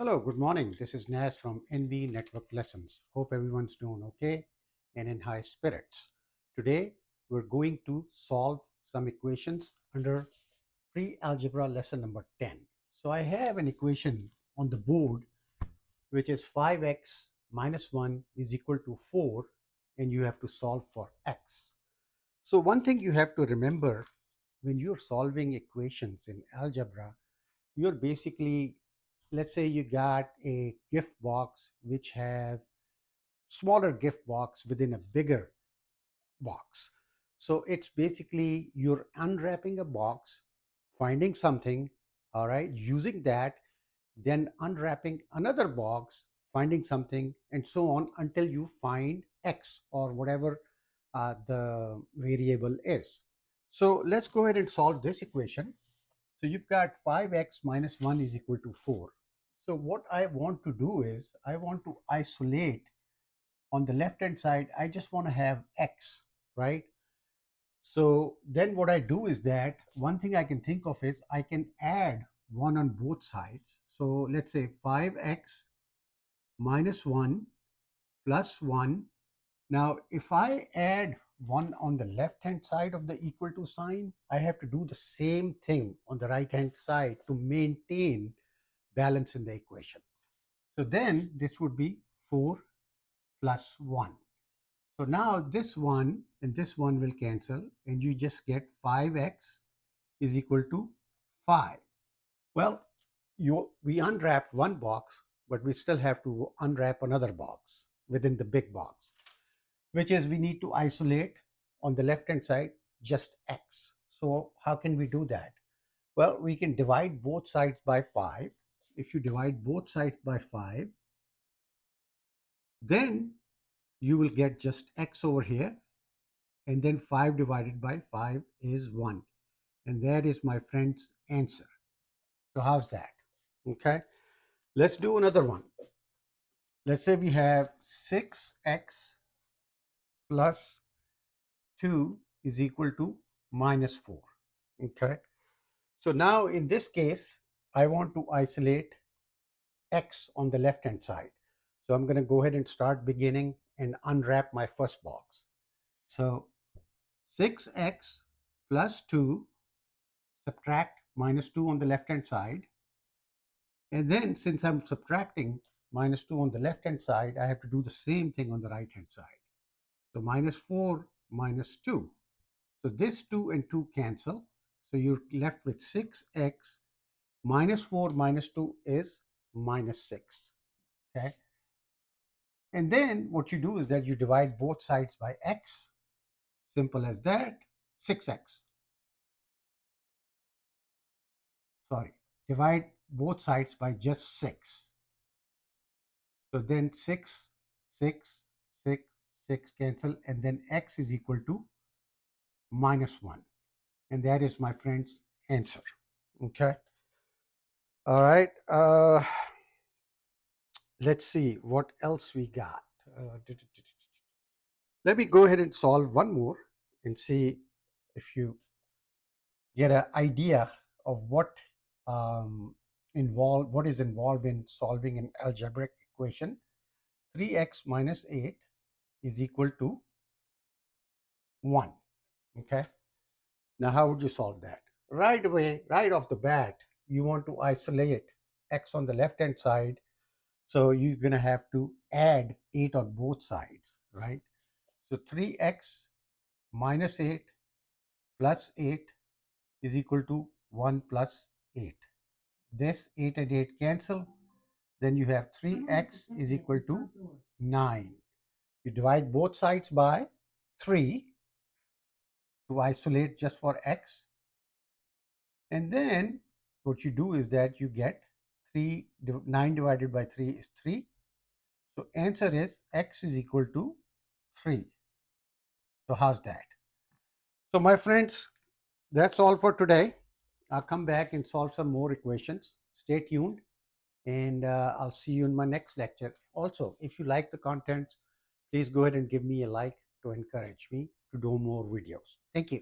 Hello, good morning. This is Nas from NB Network Lessons. Hope everyone's doing okay and in high spirits. Today, we're going to solve some equations under pre-algebra lesson number 10. So I have an equation on the board which is 5x minus 1 is equal to 4, and you have to solve for x. So one thing you have to remember when you're solving equations in algebra, you're basically, let's say you got a gift box which have smaller gift box within a bigger box. So it's basically you're unwrapping a box, finding something, all right, using that, then unwrapping another box, finding something, and so on until you find x or whatever the variable is. So let's go ahead and solve this equation. So you've got 5x minus 1 is equal to 4. So what I want to do is I want to isolate on the left hand side. I just want to have x, right? So then what I do is that one thing I can think of is I can add 1 on both sides. So let's say 5x minus 1 plus 1. Now, if I add 1 on the left-hand side of the equal to sign, I have to do the same thing on the right-hand side to maintain balance in the equation. So then this would be 4 plus 1. So now this one and this one will cancel, and you just get 5x is equal to 5. Well, we unwrapped one box, but we still have to unwrap another box within the big box, which is we need to isolate on the left hand side just x. So how can we do that? Well, we can divide both sides by 5. If you divide both sides by 5, then you will get just x over here, and then 5 divided by 5 is 1. And that is my friend's answer. So how's that? Okay, let's do another one. Let's say we have 6x plus 2 is equal to minus 4. Okay, so now in this case, I want to isolate x on the left hand side. So I'm going to go ahead and start beginning and unwrap my first box. So 6x plus 2, subtract minus 2 on the left hand side. And then since I'm subtracting minus 2 on the left hand side, I have to do the same thing on the right hand side. So minus 4 minus 2. So this 2 and 2 cancel. So you're left with 6x minus 4 minus 2 is minus 6. Okay. And then what you do is that you divide both sides by x. Simple as that. 6x. Sorry. Divide both sides by just 6. So then 6, 6, 6, 6 cancel, and then x is equal to minus 1. And that is my friend's answer. Okay. All right. Let's see what else we got. Let me go ahead and solve one more and see if you get an idea of what is involved in solving an algebraic equation. 3x minus 8 is equal to 1. Okay. Now, how would you solve that? Right away, right off the bat, you want to isolate x on the left-hand side. So you're going to have to add 8 on both sides, right? So 3x minus 8 plus 8 is equal to 1 plus 8. This 8 and 8 cancel. Then you have 3x is equal to 9. You divide both sides by 3 to isolate just for x. And then what you do is that you get 9 divided by 3 is 3. So answer is x is equal to 3. So how's that? So my friends, that's all for today. I'll come back and solve some more equations. Stay tuned, and I'll see you in my next lecture. Also, if you like the content, please go ahead and give me a like to encourage me to do more videos. Thank you.